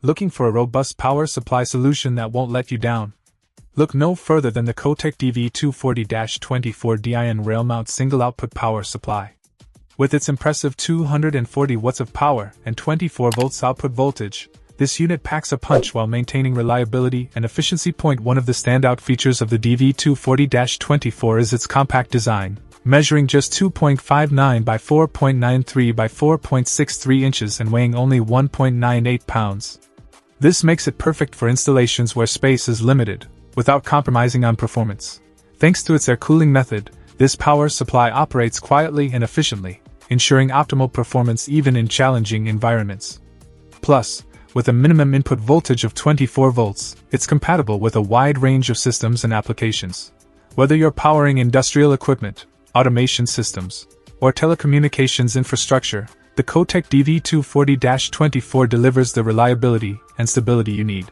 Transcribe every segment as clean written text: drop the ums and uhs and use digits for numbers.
Looking for a robust power supply solution that won't let you down? Look no further than the Cotek DV-240-24 DIN rail-mount single-output power supply. With its impressive 240 watts of power and 24 volts output voltage, this unit packs a punch while maintaining reliability and efficiency. One of the standout features of the DV-240-24 is its compact design, measuring just 2.59 by 4.93 by 4.63 inches and weighing only 1.98 pounds. This makes it perfect for installations where space is limited, without compromising on performance. Thanks to its air cooling method, this power supply operates quietly and efficiently, ensuring optimal performance even in challenging environments. Plus, with a minimum input voltage of 24 volts, it's compatible with a wide range of systems and applications. Whether you're powering industrial equipment, automation systems, or telecommunications infrastructure, the Cotek DV-240-24 delivers the reliability and stability you need.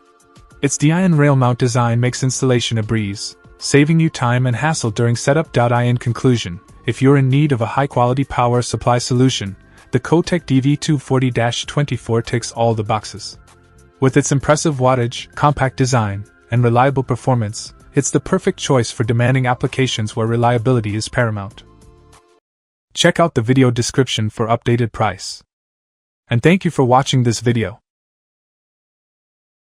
Its DIN rail mount design makes installation a breeze, saving you time and hassle during setup. In conclusion, if you're in need of a high-quality power supply solution, the Cotek DV-240-24 ticks all the boxes. With its impressive wattage, compact design, and reliable performance, it's the perfect choice for demanding applications where reliability is paramount. Check out the video description for updated price. And thank you for watching this video.